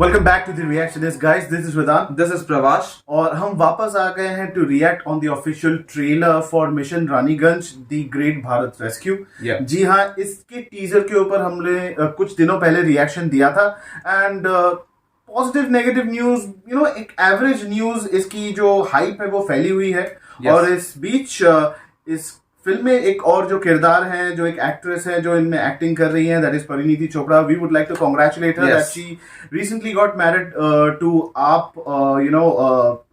Welcome back to the reactionist guys, this is Vedant, this is Pravash और हम वापस आ गए हैं to react on the official trailer for mission Raniganj the great Bharat rescue. जी हाँ, इसके टीजर के ऊपर हमने कुछ दिनों पहले रिएक्शन दिया था एंड पॉजिटिव नेगेटिव न्यूज, एक एवरेज न्यूज, इसकी जो हाइप है वो फैली हुई है। और इस बीच इस फिल्म में एक और जो किरदार है, जो एक एक्ट्रेस है जो इनमें एक्टिंग कर रही है, that is Parineeti Chopra. We would like to congratulate her that she recently got married to AAP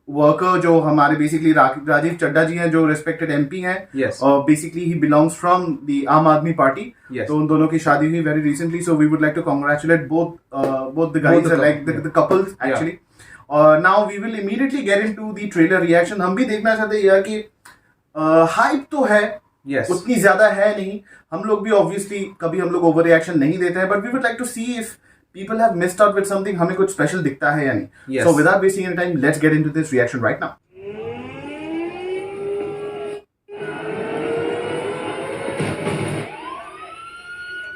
worker जो हमारे बेसिकली राजीव चड्ढा जी हैं, जो रिस्पेक्टेड एमपी हैं। Basically he belongs from the Aam Aadmi Party. तो उन दोनों की शादी हुई very recently, so we would like to congratulate both the guys, like the couples actually. Now we will immediately get into the trailer reaction. हम भी देखना चाहते हैं यार कि हाइप तो है, उतनी ज्यादा है नहीं। हम लोग भी ऑब्वियसली कभी हम लोग ओवर रिएक्शन नहीं देते हैं, but we would like to see if people have missed out with something, हमें कुछ स्पेशल दिखता है या नहीं। So without wasting any time, let's get into this reaction right now.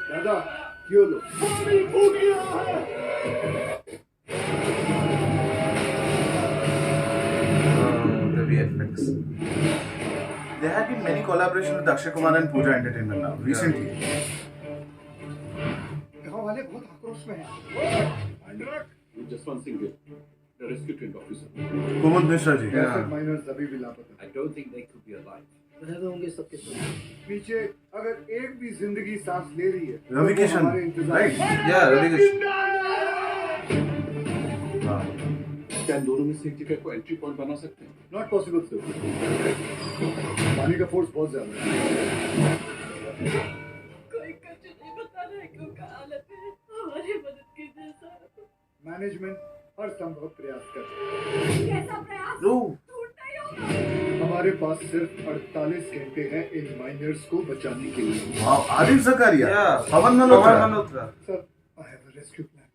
दादा क्यों लो? The VFX. There have been many collaborations with Akshay Kumar and Pooja Entertainment now recently. वाले बहुत आक्रोश में हैं। Jaswant Singh Gill, the rescue trained officer. Kumud Mishra ji. Miners अभी भी लापता। I don't think they could be alive. रहे होंगे सबके सब। नीचे अगर एक भी जिंदगी सांस ले रही है, रवि किशन, राइट? या रवि किशन। क्या इन दोनों में से एक जगह को एंट्री पॉइंट बना सकते हैं? Not possible sir. पानी का फोर्स बहुत ज्यादा है। कोई कुछ नहीं बता रहा है क्यों का हालत है, हमारी मदद कीजिए सर। मैनेजमेंट हर संभव प्रयास कर रहा है। कैसा प्रयास? टूटना ही होगा। हमारे पास सिर्फ 48 घंटे हैं इन माइनर्स को बचाने के लिए। Wow, Arif Zakaria, Pawan Malhotra. Sir, I have a rescue plan.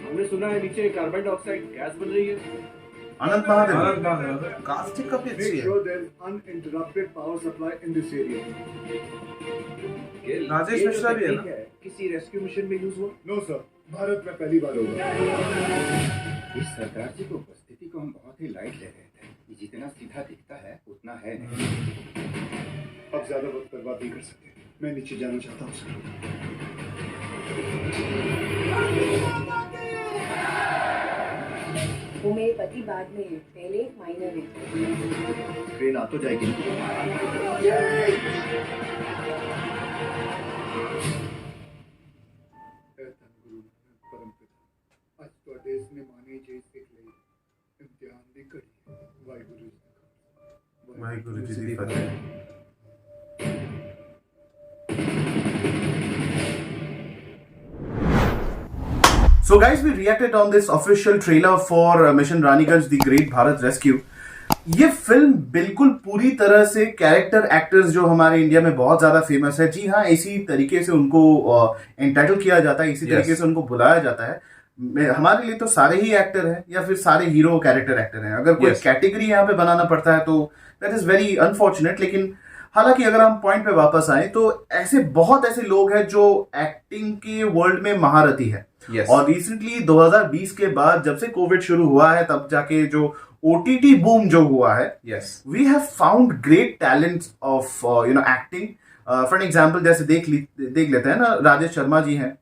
हमने सुना है नीचे कार्बन डाइऑक्साइड गैस बन रही है। अनंत महादेव, कास्टिंग काफी अच्छी Make है। sure there is uninterrupted power supply in this area. Rajesh Mishra भी है ना? किसी रेस्क्यू मिशन में यूज हुआ? नो सर, भारत में पहली बार होगा। इस सरकार जी को उपस्थिति को हम बहुत ही लाइट ले रहे थे। ये जितना सीधा दिखता है उतना है नहीं। अब ज्यादा वक्त बर्बाद नहीं कर सकते। मैं नीचे जाना चाहता हूँ सर। वो मेरे पति बाद में पहले एक माइनर है। ट्रेन आ तो जाएगी। आज तो देश ने माने जैसे इम्तिहान दी कड़ी। वाहिगुरु जी दी फतेह। So guys, we reacted on this official trailer for Mission Raniganj, the Great Bharat Rescue. ये फिल्म बिल्कुल पूरी तरह से कैरेक्टर एक्टर्स जो हमारे इंडिया में बहुत ज्यादा फेमस है, जी हाँ, इसी तरीके से उनको एंटाइटल किया जाता है, इसी तरीके से उनको बुलाया जाता है। हमारे लिए तो सारे ही एक्टर हैं या फिर सारे हीरो कैरेक्टर एक्टर हैं। अगर कोई कैटेगरी यहाँ पे बनाना पड़ता है तो दैट इज वेरी अनफॉर्चुनेट। लेकिन हालांकि अगर हम पॉइंट पे वापस आए तो बहुत ऐसे लोग हैं जो एक्टिंग के वर्ल्ड में महारथी है। और रिसेंटली 2020 के बाद जब से कोविड शुरू हुआ है, तब जाके जो ओटीटी बूम जो हुआ है, we have found great talent of acting. For example जैसे देख लेते हैं ना, राजेश शर्मा जी हैं।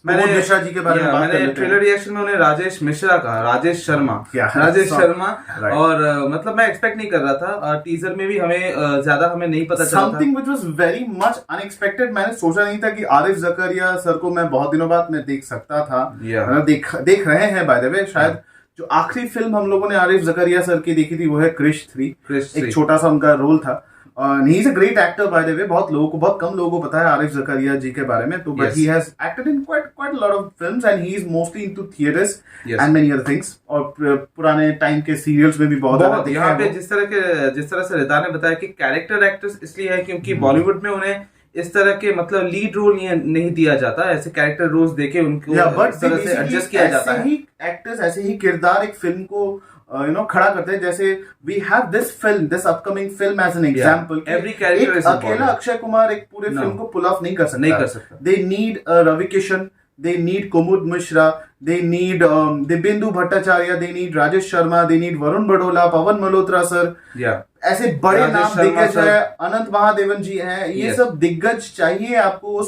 मैंने मिश्रा जी के बारे में बात मैंने ट्रेलर रिएक्शन में उन्हें राजेश मिश्रा कहा, राजेश शर्मा। और मतलब मैं एक्सपेक्ट नहीं कर रहा था। टीजर में भी हमें ज्यादा नहीं पता चला था। Something which was very much unexpected. मैंने सोचा नहीं था कि आरिफ जकारिया सर को मैं बहुत दिनों बाद मैं देख सकता था। देख रहे हैं बाय द वे। शायद जो आखिरी फिल्म हम लोगों ने आरिफ जकारिया सर की देखी थी वो है क्रिश 3। एक छोटा सा उनका रोल था। He is a great actor by the way. बहुत कम लोगों को पता है आरिफ जकारिया जी के बारे में, तो but he has acted in quite a lot of films and he is mostly into theatres and many other things. और पुराने टाइम के सीरियल्स में भी बहुत यहाँ पे जिस तरह से रिदा ने बताया कि कैरेक्टर एक्टर्स इसलिए है क्योंकि बॉलीवुड में उन्हें इस तरह के मतलब लीड रोल नहीं दिया जाता। ऐसे कैरेक्टर रोल्स देके उनको इस तरह से एडजस्ट किया जाता है। एक्टर्स ऐसे ही किरदार एक फिल्म को खड़ा करते हैं। जैसे we have this upcoming film as an example. every character is अकेला important. अक्षय कुमार एक पूरे No. फिल्म को पुल ऑफ नहीं कर सकता। नहीं कर सकता। They need Ravi Kishan, they need Kumud Mishra, they need Dibyendu Bhattacharya, they need Rajesh Sharma, they need Varun Badola, Pawan Malhotra sir, ऐसे बड़े राजेश नाम शर्मा दिग्गज sir. है, अनंत महादेवन जी हैं, ये Yes. सब दिग्गज चाहिए आपको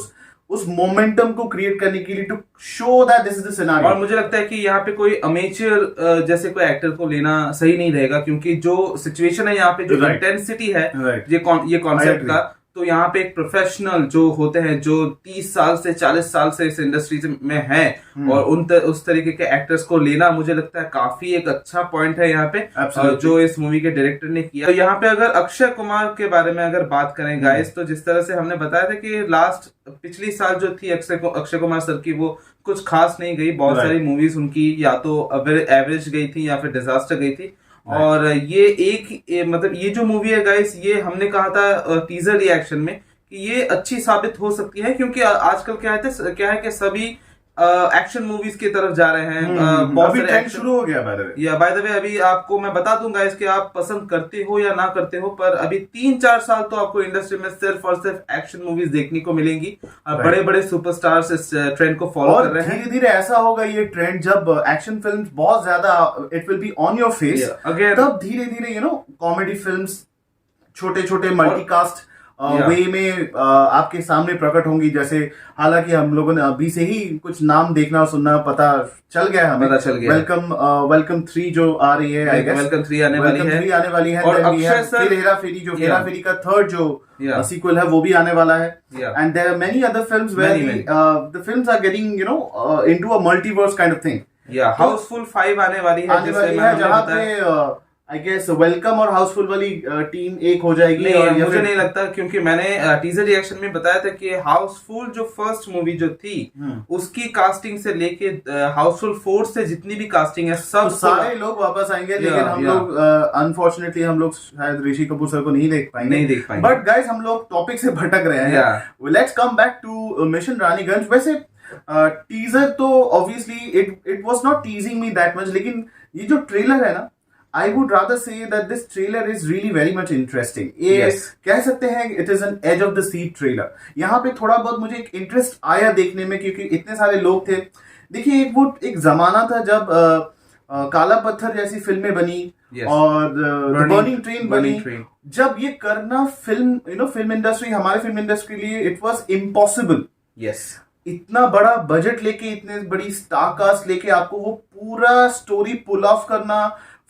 उस मोमेंटम को क्रिएट करने के लिए, to show that this is the scenario. और मुझे लगता है कि यहाँ पे कोई अमेचर जैसे कोई एक्टर को लेना सही नहीं रहेगा, क्योंकि जो सिचुएशन है यहाँ पे, जो Right. इंटेंसिटी है Right. ये कॉन्सेप्ट agree. का, तो यहाँ पे एक प्रोफेशनल जो होते हैं, जो 30 साल से 40 साल से इस इंडस्ट्री में हैं, और उस तरीके के एक्टर्स को लेना मुझे लगता है काफी एक अच्छा पॉइंट है यहाँ पे, जो इस मूवी के डायरेक्टर ने किया। तो यहाँ पे अगर अक्षय कुमार के बारे में अगर बात करें गाइस, तो जिस तरह से हमने बताया था कि पिछली साल जो थी अक्षय कुमार सर की, वो कुछ खास नहीं गई। बहुत सारी मूवीज उनकी या तो एवरेज गई थी या फिर डिजास्टर गई थी। और ये मतलब ये जो मूवी है गाइस, ये हमने कहा था टीजर रिएक्शन में कि ये अच्छी साबित हो सकती है, क्योंकि आजकल क्या है कि सभी एक्शन मूवीज की तरफ जा रहे हैं। बहुत अभी सारे ट्रेंड शुरू हो गया बाय द वे। अभी आपको मैं बता दूंगा इसके, आप पसंद करते हो या ना करते हो, पर अभी 3-4 साल तो आपको इंडस्ट्री में सिर्फ और सिर्फ एक्शन मूवीज देखने को मिलेंगी। बड़े बड़े सुपरस्टार्स इस ट्रेंड को फॉलो कर रहे हैं। धीरे धीरे ऐसा होगा ये ट्रेंड, जब एक्शन फिल्म्स बहुत ज्यादा it will be on your face, तब धीरे धीरे कॉमेडी फिल्म्स छोटे छोटे मल्टीकास्ट वे में आपके सामने प्रकट होंगी। जैसे हालांकि हम लोगों ने अभी से ही कुछ नाम देखना सुनना पता चल गया है हमें। वेलकम 3 जो आ रही है, आई गेस वेलकम 3 आने वाली है। और अक्षय सर हेरा फेरी का थर्ड जो सीक्वल है वो भी आने वाला है। And there are many other films where the films are getting into a multiverse kind of thing. Housefull 5 आने वाली है, जहाँ पे आई गेस वेलकम और हाउसफुल वाली टीम एक हो जाएगी। नहीं, मुझे नहीं लगता, क्योंकि मैंने टीजर रिएक्शन में बताया था कि हाउसफुल जो फर्स्ट मूवी जो थी, उसकी कास्टिंग से लेके हाउसफुल 4 से जितनी भी कास्टिंग है, सब सारे लोग वापस आएंगे। लेकिन हम लोग अनफॉर्चुनेटली हम लोग शायद ऋषि कपूर सर को नहीं देख पाएंगे। बट गाइस, हम लोग टॉपिक से भटक रहे हैं। Let's come back to mission Raniganj. वैसे टीजर तो obviously it was not teasing me that much, लेकिन ये जो ट्रेलर है ना, I would rather say that this trailer is really very much interesting. Yes. कह सकते हैं it is an edge of the seat trailer. यहाँ पे थोड़ा बहुत मुझे एक इंटरेस्ट आया देखने में, क्योंकि इतने सारे लोग थे। देखिए, एक जमाना था जब काला पत्थर जैसी फिल्में बनी, और बर्निंग ट्रेन बनी। जब ये करना फिल्म इंडस्ट्री, हमारे फिल्म इंडस्ट्री के लिए इट वॉज इम्पॉसिबल। इतना बड़ा बजट लेके, इतने बड़ी स्टार कास्ट लेके आपको वो पूरा स्टोरी पुल ऑफ करना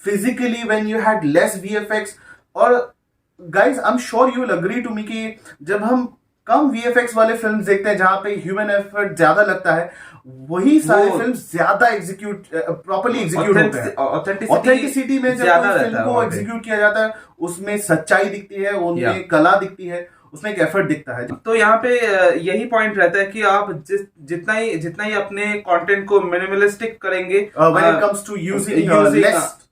physically when you had less VFX। और guys, I'm sure you will agree to me कि जब हम कम VFX वाले फिल्म्स देखते हैं जहां पे ह्यूमन एफर्ट ज्यादा लगता है, वही सारे फिल्म्स ज्यादा प्रॉपर्ली एग्जीक्यूट होते हैं। ऑथेंटिसिटी में जब कोई फिल्म को एग्जीक्यूट किया जाता है, उसमें सच्चाई दिखती है, उनमें कला दिखती है, उसमें एक एफर्ट दिखता है। तो यहाँ पे यही पॉइंट रहता है कि आप जितना ही अपने कंटेंट को मिनिमलिस्टिक करेंगे, when it comes to using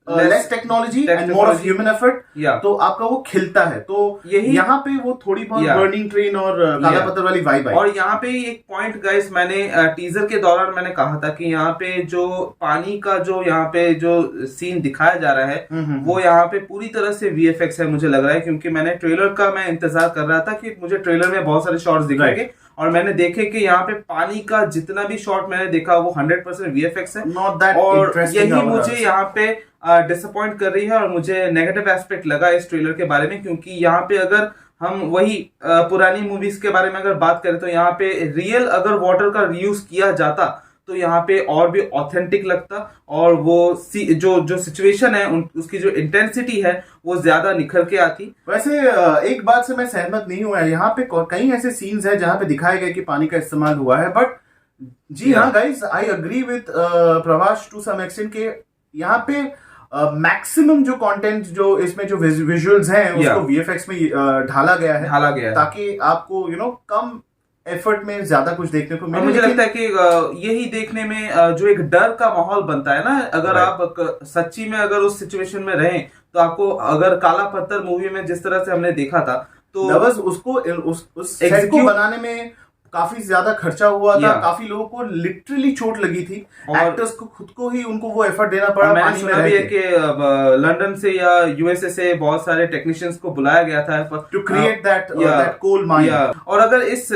less technology and more of human effort, तो आपका वो खिलता है। तो यहाँ पे वो थोड़ी बहुत बर्निंग ट्रेन और काला पत्थर वाली वाइब आई। और यहाँ पे एक पॉइंट गाइस, मैंने टीजर के दौरान मैंने कहा था कि यहाँ पे जो पानी का जो यहाँ पे जो सीन दिखाया जा रहा है, वो यहाँ पे पूरी तरह से VFX है, मुझे लग रहा है। क्योंकि मैंने ट्रेलर का इंतजार कर रहा था कि मुझे ट्रेलर में बहुत सारे शॉट्स दिखेंगे, और मैंने देखे कि यहाँ पे पानी का जितना भी शॉट मैंने देखा वो 100% VFX है। और यही मुझे यहाँ पे डिसअपॉइंट कर रही है, और मुझे नेगेटिव एस्पेक्ट लगा इस ट्रेलर के बारे में। क्योंकि यहाँ पे अगर हम वही पुरानी मूवीज के बारे में अगर बात करें, तो यहाँ पे रियल अगर वाटर का रीयूज किया जाता तो यहाँ पे और भी ऑथेंटिक लगता, और वो जो सिचुएशन है उसकी जो इंटेंसिटी है वो ज्यादा निखर के आती। वैसे एक बात से मैं सहमत नहीं हुआ, यहाँ पे कई ऐसे सीन्स हैं जहाँ पे दिखाया गया कि पानी का इस्तेमाल हुआ है। बट जी हाँ guys, I agree with Prabhash to some extent के यहाँ पे मैक्सिमम जो कंटेंट जो इसमें जो विजुअल्स हैं उसको VFX में ढाला गया है, ताकि आपको कम एफर्ट में ज्यादा कुछ देखने को मिले। मुझे लगता है कि यही देखने में जो एक डर का माहौल बनता है ना, अगर आप सच्ची में अगर उस सिचुएशन में रहें, तो आपको अगर काला पत्थर मूवी में जिस तरह से हमने देखा था, तो उसको उस सेट को बनाने में काफी ज्यादा खर्चा हुआ था, Yeah. काफी लोगों को लिटरली चोट लगी थी, और- एक्टर्स को खुद को ही उनको वो एफर्ट देना पड़ा मैंने पानी में सुना भी है रह कि लंदन से या यूएसए से बहुत सारे टेक्नीशियंस को बुलाया गया था to create that Yeah. That coal mine. और अगर इस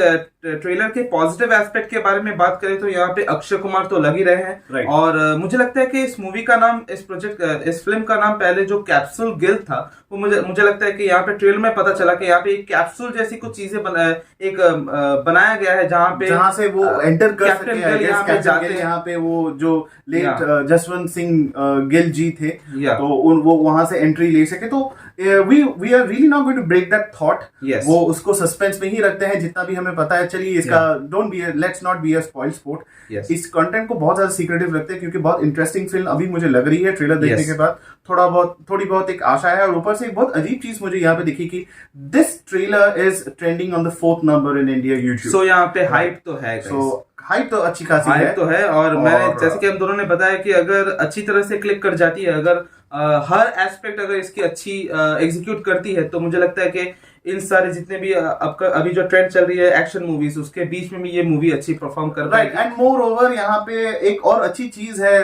ट्रेलर के पॉजिटिव एस्पेक्ट के बारे में बात करें तो यहाँ पे अक्षय कुमार तो लग ही रहे हैं। Right. और मुझे लगता है कि इस मूवी का नाम, इस फिल्म का नाम पहले जो कैप्सूल गिल था, वो मुझे लगता है कि यहाँ पे ट्रेलर में पता चला कि यहाँ पे एक कैप्सूल जैसी कुछ चीजें बनाया गया है जहाँ से वो एंटर कर कैप्टन सके। गिल यहाँ पे जाते हैं। यहाँ पे वो जो लेट जसवंत सिंह गिल जी थे, Yeah. तो वो वहां से एंट्री ले सके। तो we are really not going to break that thought. Yes. वो उसको सस्पेंस में ही रखते हैं जितना भी हमें पता है। चलिए इसका let's not be a spoil sport. Yes. इस कंटेंट को बहुत ज्यादा सीक्रेटिव रखते हैं क्योंकि बहुत इंटरेस्टिंग फिल्म अभी मुझे लग रही है ट्रेलर देखने Yes. के बाद। थोड़ी बहुत एक आशा है। और ऊपर से एक बहुत अजीब चीज मुझे यहाँ पे दिखी कि this trailer is trending on the 4th number in India YouTube. So यहाँ पे हाइप तो है। सो हाइप तो अच्छी खासी है। हाइप तो है। और मैंने जैसे कि हम दोनों ने बताया कि अगर अच्छी तरह से क्लिक कर जाती है, अगर हर एस्पेक्ट अगर इसकी अच्छी एग्जीक्यूट करती है, तो मुझे लगता है कि इन सारे जितने भी अभी जो ट्रेंड चल रही है एक्शन मूवीज, उसके बीच में भी ये मूवी अच्छी परफॉर्म कर राइट। एंड मोर ओवर यहाँ पे एक और अच्छी चीज है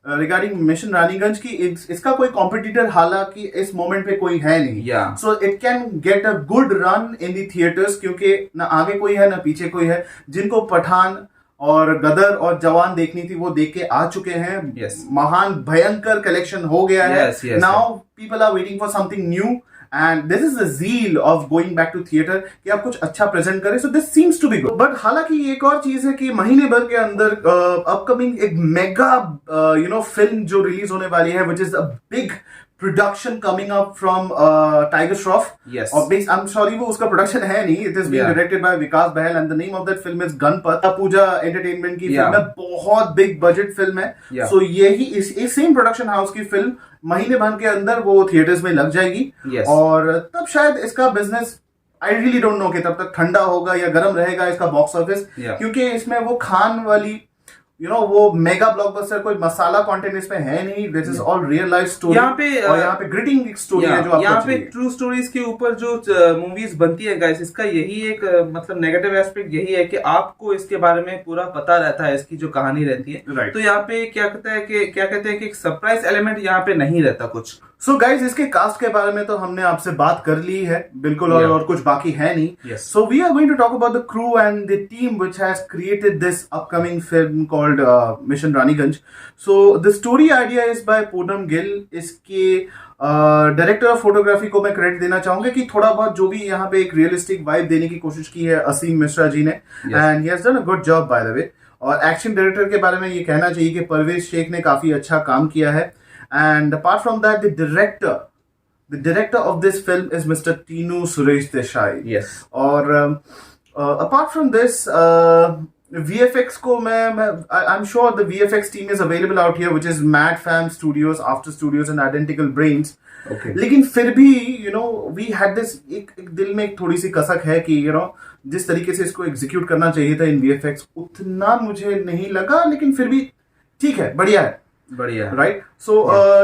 रिगार्डिंग मिशन रानीगंज की, इसका कोई कॉम्पिटिटर हालांकि इस मोमेंट पे कोई है नहीं। Yeah. So it can get a good run in the theatres क्योंकि ना आगे कोई है ना पीछे कोई है। जिनको पठान और गदर और जवान देखनी थी वो देख के आ चुके हैं। Yes. महान भयंकर कलेक्शन हो गया है। Yes, yes, now people are waiting for something new and this is the zeal of going back to theatre कि आप कुछ अच्छा प्रेजेंट करें। So this seems to be good. But हालांकि एक और चीज है कि महीने भर के अंदर अपकमिंग एक मेगा फिल्म जो रिलीज होने वाली है, which is a big production coming up from Tiger Shroff. Yes. I'm sorry वो उसका production है नहीं. It is being directed by Vikas Bahal and the name of that film is Gunpat. Pooja entertainment की फिल्म है, बहुत big budget फिल्म है. So यही इस same production house की फिल्म महीने भर के अंदर वो थिएटर्स में लग जाएगी. और तब शायद इसका business I really don't know कि तब तक ठंडा होगा या गर्म रहेगा इसका बॉक्स ऑफिस, क्योंकि इसमें वो खान वाली वो मेगा ब्लॉकबस्टर कोई मसाला कंटेंट इसमें है नहीं. This is all real life story. यहाँ पे ग्रिटिंग स्टोरी है जो आपको यहाँ पे ट्रू स्टोरीज के ऊपर जो मूवीज बनती है गाइस, इसका यही एक मतलब नेगेटिव एस्पेक्ट यही है कि आपको इसके बारे में पूरा पता रहता है, इसकी जो कहानी रहती है. तो यहाँ पे क्या कहते हैं कि एक सरप्राइज एलिमेंट यहाँ पे नहीं रहता कुछ. सो गाइज इसके कास्ट के बारे में तो हमने आपसे बात कर ली है बिल्कुल, और कुछ बाकी है नहीं. So we are going to talk about the crew and the team which has created this upcoming film called mission Raniganj. So the story idea is by Poonam Gill. इसके डायरेक्टर ऑफ फोटोग्राफी को मैं क्रेडिट देना चाहूंगा कि थोड़ा बहुत जो भी यहाँ पे एक रियलिस्टिक वाइब देने की कोशिश की है असीम मिश्रा जी ने, and he has done a good job by the way. और एक्शन डायरेक्टर के बारे में ये कहना चाहिए कि परवेज शेख ने काफी अच्छा काम किया है. And apart from that, the director of this film is Mr. Tinu Suresh Desai. Yes. और apart from this, VFX को I'm sure the VFX team is available out here, which is Mad Fam Studios, After Studios and Identical Brains. Okay. लेकिन फिर भी we had this एक दिल में एक थोड़ी सी कसक है कि जिस तरीके से इसको एग्जीक्यूट करना चाहिए था इन VFX उतना मुझे नहीं लगा, लेकिन फिर भी ठीक है, बढ़िया है. राइट. सो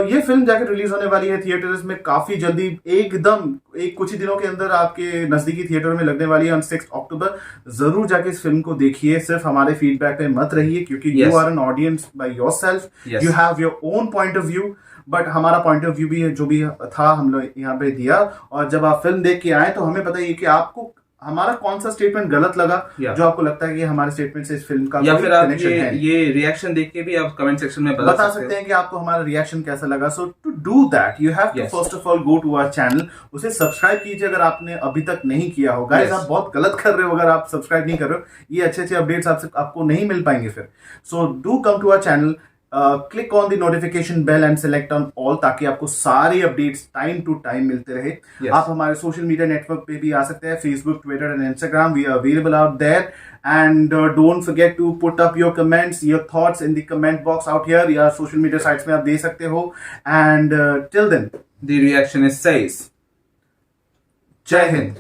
ये फिल्म जाकर रिलीज होने वाली है थिएटर्स में काफी जल्दी, एकदम कुछ ही दिनों के अंदर आपके नजदीकी थिएटर में लगने वाली है ऑन 6 अक्टूबर. जरूर जाके इस फिल्म को देखिए. सिर्फ हमारे फीडबैक पे मत रहिए क्योंकि you are an audience by yourself. You have your own point of view, but हमारा पॉइंट ऑफ व्यू भी जो भी था हम लोग यहाँ पे दिया. और जब आप फिल्म देख के आए तो हमें बताइए कि आपको हमारा कौन सा स्टेटमेंट गलत लगा, जो आपको लगता है कि हमारे स्टेटमेंट से इस फिल्म का या फिर आप ये रिएक्शन देख के भी आप कमेंट सेक्शन में बता सकते हैं कि आपको हमारा रिएक्शन कैसा लगा. So to do that you have to first of all go to our channel. उसे सब्सक्राइब कीजिए अगर आपने अभी तक नहीं किया हो. गाइस आप बहुत गलत कर रहे हो अगर आप सब्सक्राइब नहीं कर रहे हो. ये अच्छे अपडेट्स आपको नहीं मिल पाएंगे फिर. So do come to our channel, click on the notification bell and select on all, ताकि आपको सारी अपडेट्स टाइम टू टाइम मिलते रहे. आप हमारे सोशल मीडिया नेटवर्क पे भी आ सकते हैं, Facebook, Twitter and Instagram. We are available out there. And don't forget to put up your comments, your thoughts in the comment box out here, या सोशल मीडिया साइट्स में आप दे सकते हो. And till then the reaction is says. जय हिंद.